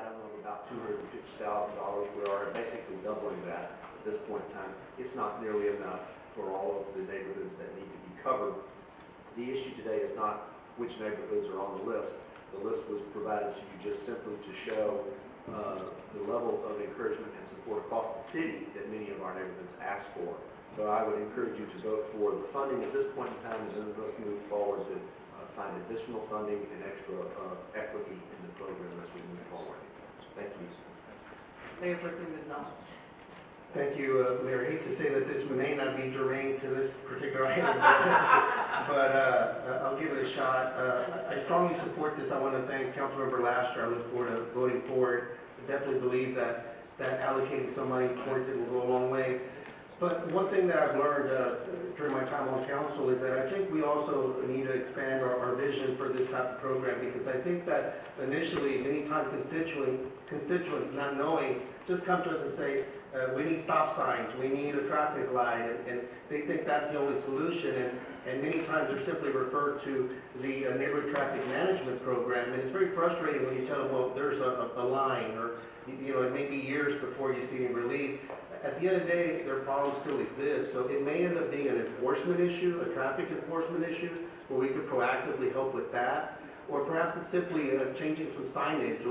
of about $250,000. We are basically doubling that at this point in time. It's not nearly enough for all of the neighborhoods that need to be covered. The issue today is not which neighborhoods are on the list. The list was provided to you just simply to show the level of encouragement and support across the city that many of our neighborhoods ask for. So I would encourage you to vote for the funding at this point in time, and then let's move forward to find additional funding and extra equity in the program as we move forward. Thank you. Mayor Pro Tem Gonzalez. Thank you, Mayor. I hate to say that this may not be germane to this particular item, but I'll give it a shot. I strongly support this. I want to thank Councilmember Lasher. I look forward to voting for it. I definitely believe that allocating some money towards it will go a long way. But one thing that I've learned during my time on council is that I think we also need to expand our vision for this type of program, because I think that initially many times constituents not knowing just come to us and say, we need stop signs, we need a traffic light, and they think that's the only solution, and many times they're simply referred to the neighborhood traffic management program, and it's very frustrating when you tell them, well, there's a line, or it may be years before you see any relief. At the end of the day, their problem still exists, so it may end up being an enforcement issue, a traffic enforcement issue, where we could proactively help with that. Or perhaps it's simply changing some signage,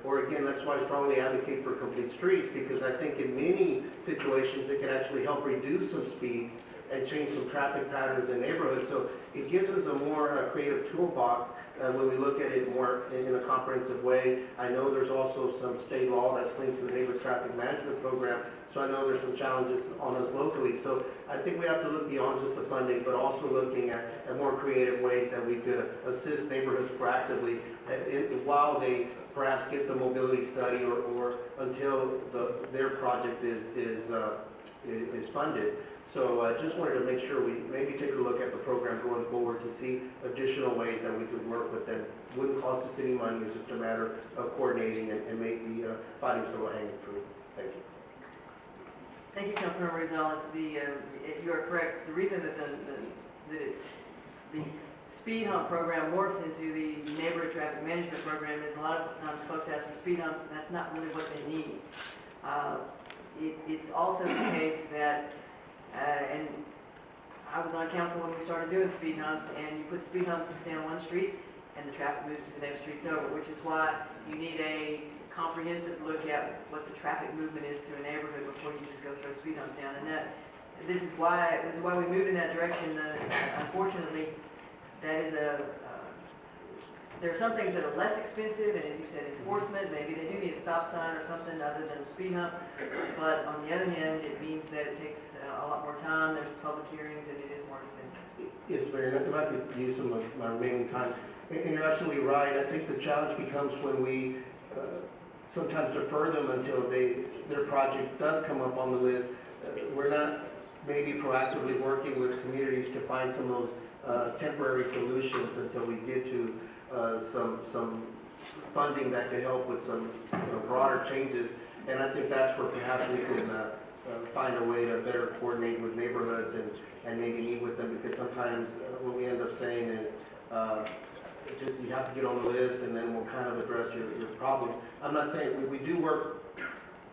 or again, that's why I strongly advocate for complete streets, because I think in many situations it can actually help reduce some speeds and change some traffic patterns in neighborhoods. So it gives us a more creative toolbox when we look at it more in a comprehensive way. I know there's also some state law that's linked to the neighborhood traffic management program, so I know there's some challenges on us locally. So I think we have to look beyond just the funding, but also looking at more creative ways that we could assist neighborhoods proactively while they perhaps get the mobility study or until their project is funded. So I just wanted to make sure we maybe take a look at the program going forward to see additional ways that we could work with them. Wouldn't cost us any money. It's just a matter of coordinating and maybe finding some low-hanging fruit. Thank you. Thank you, Councilmember Gonzalez. You are correct. The reason that the speed hump program morphed into the neighborhood traffic management program is a lot of times folks ask for speed humps, and that's not really what they need. It's also the case that, and I was on council when we started doing speed humps, and you put speed humps down one street and the traffic moves to the next streets over, which is why you need a comprehensive look at what the traffic movement is through a neighborhood before you just go throw speed humps down. And this is why we moved in that direction. Unfortunately, that is there are some things that are less expensive, and as you said, enforcement, maybe they do need a stop sign or something other than a speed hump. But on the other hand, it means that it takes a lot more time, there's public hearings, and it is more expensive. Yes, Mayor, if I could use some of my remaining time. And you're absolutely right. I think the challenge becomes when we sometimes defer them until their project does come up on the list. We're not maybe proactively working with communities to find some of those temporary solutions until we get to some funding that could help with some broader changes. And I think that's where perhaps we can find a way to better coordinate with neighborhoods and maybe meet with them, because sometimes what we end up saying is just you have to get on the list and then we'll kind of address your problems. I'm not saying we do work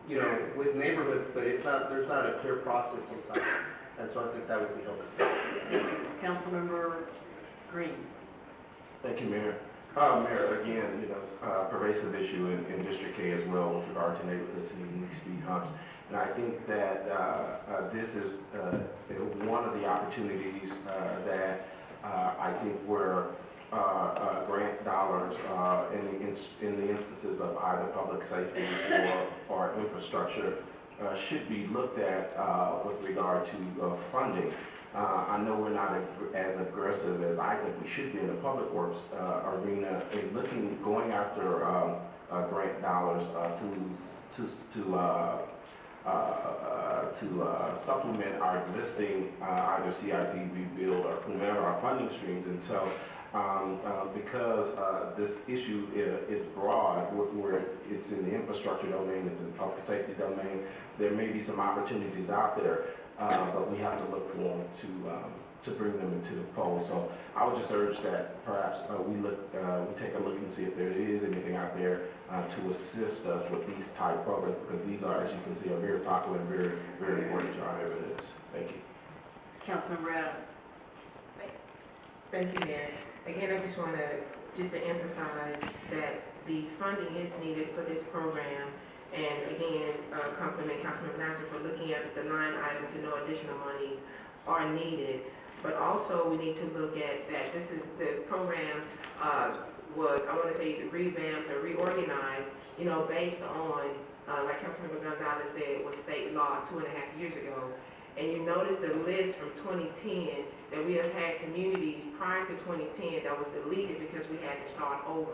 with neighborhoods, but there's not a clear process sometimes, and so I think that would be helpful. Thank you. Councilmember Green. Thank you, Mayor. Mayor, again, it's a pervasive issue in District K as well with regard to neighborhoods needing these speed humps. And I think that this is one of the opportunities that I think where grant dollars in the instances of either public safety or infrastructure should be looked at with regard to funding. I know we're not as aggressive as I think we should be in the public works arena in going after grant dollars to supplement our existing either CIP, rebuild, or whomever our funding streams. And so because this issue is broad, where it's in the infrastructure domain, it's in the public safety domain, there may be some opportunities out there, but we have to look for them to bring them into the fold. So I would just urge that perhaps we take a look and see if there is anything out there to assist us with these type programs, because these are, as you can see, are very popular and very, very important to our neighborhoods. Thank you. Councilmember Adams. Thank you, Mayor. Again, I just want to emphasize that the funding is needed for this program. And again, compliment Councilmember Nassar for looking at the line item to know additional monies are needed. But also we need to look at that this is the program was, I want to say, revamped or reorganized, based on, like Councilmember Gonzalez said, was state law 2.5 years ago. And you notice the list from 2010 that we have had communities prior to 2010 that was deleted because we had to start over.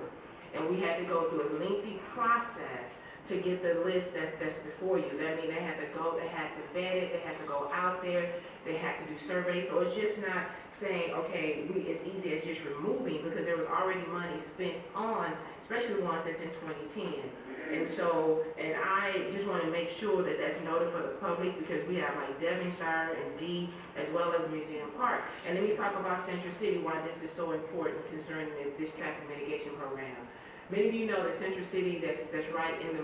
And we had to go through a lengthy process to get the list that's before you. That means they had to go, they had to vet it, they had to go out there, they had to do surveys. So it's just not saying, okay, it's easy as just removing, because there was already money spent on, especially ones that's in 2010. And so, and I just want to make sure that that's noted for the public, because we have like Devonshire and D, as well as Museum Park. And let me talk about Central City, why this is so important concerning this traffic mitigation program. Many of you know that Central City, that's right in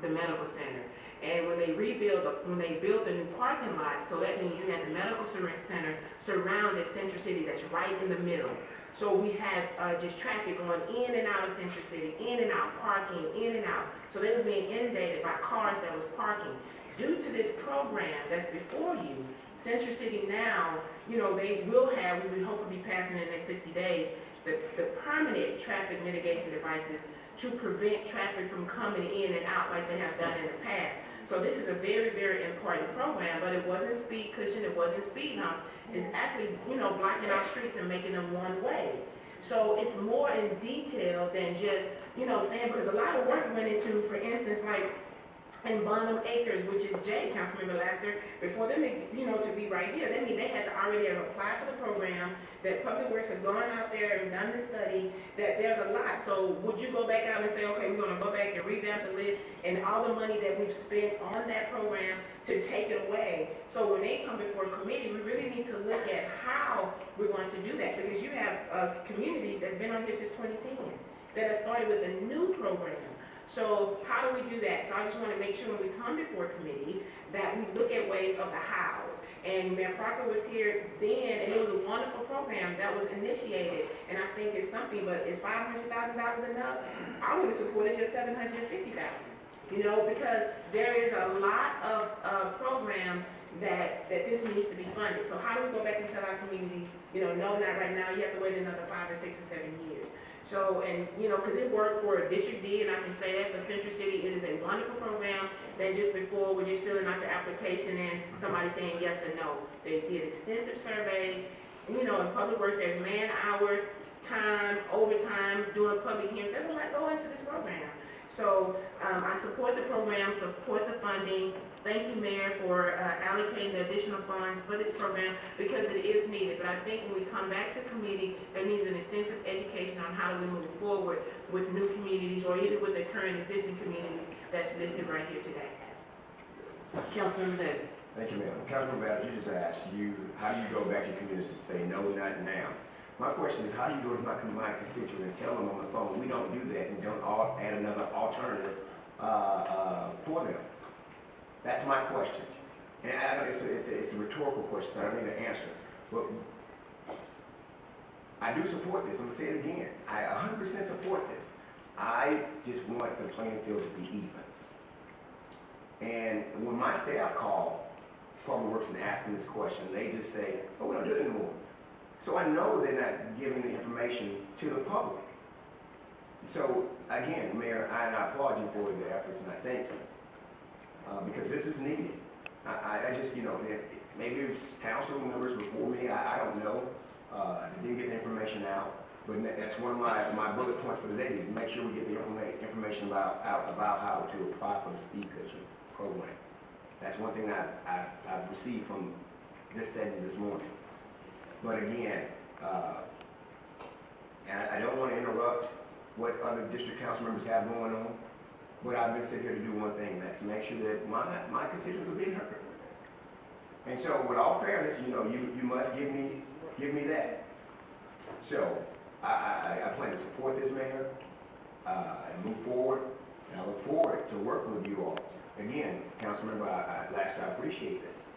the medical center. And when they built the new parking lot, so that means you had the medical center surrounded Central City, that's right in the middle. So we have just traffic going in and out of Central City, in and out, parking, in and out. So they was being inundated by cars that was parking. Due to this program that's before you, Central City now, they will have, we will hopefully be passing in the next 60 days, the permanent traffic mitigation devices to prevent traffic from coming in and out like they have done in the past. So this is a very, very important program, but it wasn't speed cushion, it wasn't speed humps. It's actually, blocking out streets and making them one way. So it's more in detail than just, saying, because a lot of work went into, for instance, like in Bonham Acres, which is J, Councilmember Laster, before them, to be right here, that means they had to already have applied for the program, that Public Works had gone out there and done the study, that there's a lot. So would you go back out and say, okay, we're gonna go back and revamp the list and all the money that we've spent on that program to take it away? So when they come before a committee, we really need to look at how we're going to do that, because you have communities that's been on here since 2010 that have started with a new program. So how do we do that? So I just want to make sure when we come before committee that we look at ways of the hows. And Mayor Parker was here then, and it was a wonderful program that was initiated. And I think it's something, but is $500,000 enough? I would have supported just $750,000. Because there is a lot of programs that this needs to be funded. So how do we go back and tell our community, no, not right now, you have to wait another 5 or 6 or 7 years. So, and because it worked for District D, and I can say that, but Central City, it is a wonderful program that just before we're just filling out the application and somebody saying yes or no. They did extensive surveys, and, in Public Works, there's man hours, time, overtime, doing public hearings. There's a lot going into this program. So I support the program, support the funding. Thank you, Mayor, for allocating the additional funds for this program, because it is needed. But I think when we come back to committee, there needs an extensive education on how do we move forward with new communities, or even with the current existing communities that's listed right here today. Councilmember Davis. Thank you, ma'am. Councilmember Adams, you just asked, how do you go back to communities and say, no, not now? My question is, how do you go to my constituent and tell them on the phone, we don't do that, and don't add another alternative for them? That's my question. And it's a rhetorical question, so I don't need an answer. But I do support this. I'm going to say it again. I 100% support this. I just want the playing field to be even. And when my staff call Public Works and ask them this question, they just say, oh, we don't do it anymore. So I know they're not giving the information to the public. So again, Mayor, I applaud you for your efforts, and I thank you. Because this is needed. I just, maybe it was council members before me, I don't know. They didn't get the information out. But that's one of my bullet points for today, to make sure we get the information out about how to apply for the speed cushion program. That's one thing I've received from this segment this morning. But again, and I don't want to interrupt what other district council members have going on, but I've been sitting here to do one thing, and that's make sure that my constituents are being heard. And so, with all fairness, you must give me that. So I plan to support this, Mayor. and move forward. And I look forward to working with you all. Again, Councilmember Laster, I appreciate this.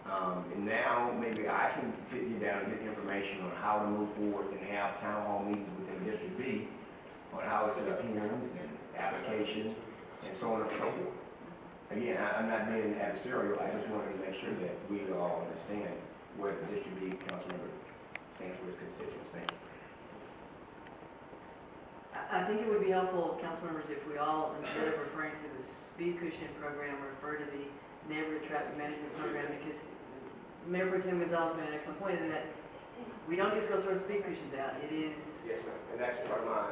And now maybe I can sit you down and get information on how to move forward and have town hall meetings within District B on how to set up hearings and application and so on and so forth. Again, I'm not being adversarial. I just wanted to make sure that we all understand where the District B council member stands for his constituents. Thank you. I think it would be helpful, council members, if we all, instead of referring to the speed cushion program, refer to the neighborhood traffic management program, because Mayor Pro Tem Gonzalez made an excellent point in that we don't just go throw speed cushions out. It is. Yes, ma'am. And that's part of my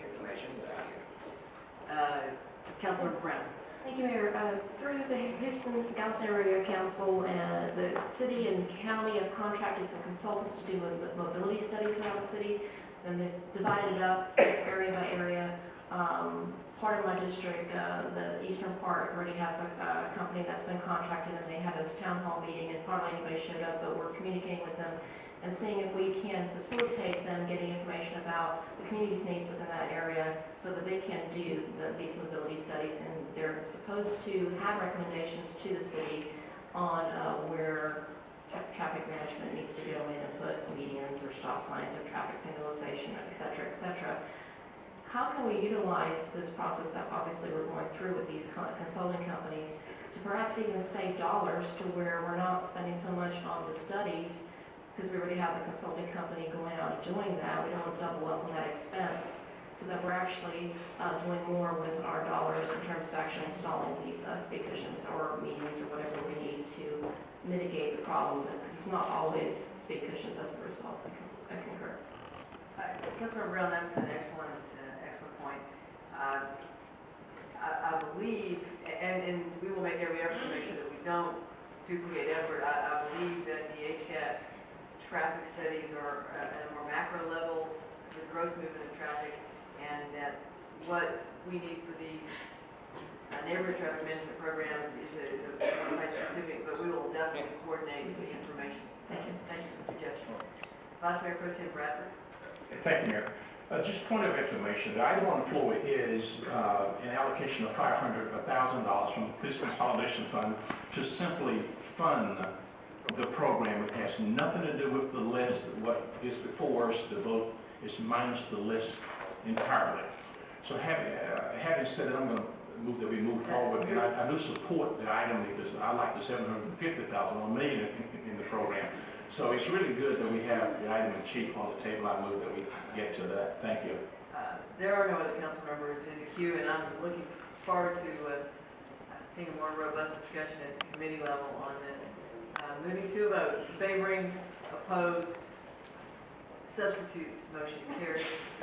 information that I get. Councilmember Brown. Thank you, Mayor. Through the Houston Galveston Area Council and the city and county have contracted some consultants to do mobility studies around the city, and they've divided it up area by area. Part of my district, the eastern part, already has a company that's been contracted, and they had this town hall meeting, and hardly anybody showed up, but we're communicating with them and seeing if we can facilitate them getting information about the community's needs within that area so that they can do these mobility studies. And they're supposed to have recommendations to the city on where traffic management needs to go in and put medians or stop signs or traffic signalization, et cetera, et cetera. How can we utilize this process that obviously we're going through with these consulting companies to perhaps even save dollars to where we're not spending so much on the studies, because we already have the consulting company going out and doing that. We don't want to double up on that expense, so that we're actually doing more with our dollars in terms of actually installing these speed cushions or medians or whatever we need to mitigate the problem. It's not always speed cushions as the result. I concur. Councilmember Brown, that's an excellent point. I believe, and we will make every effort to make sure that we don't duplicate effort. I believe that the HCAT traffic studies are at a more macro level, the gross movement of traffic, and that what we need for these neighborhood traffic management programs is a more site specific, but we will definitely coordinate the information. Thank you. Thank you for the suggestion. Vice Mayor Pro Tem Bradford. Thank you, Mayor. Just point of information, the item on the floor is an allocation of $1,000 from the Police Consolidation Fund to simply fund the program. It has nothing to do with the list. What is before us, the vote is minus the list entirely. So having said that, I'm going to move that we move forward, and I do support the item because I like the $750,000, $1 million in the program. So it's really good that we have the item in chief on the table. I move that we get to that. Thank you. There are no other council members in the queue, and I'm looking forward to seeing a more robust discussion at the committee level on this. Moving to a vote, favoring, opposed, substitute, motion carries.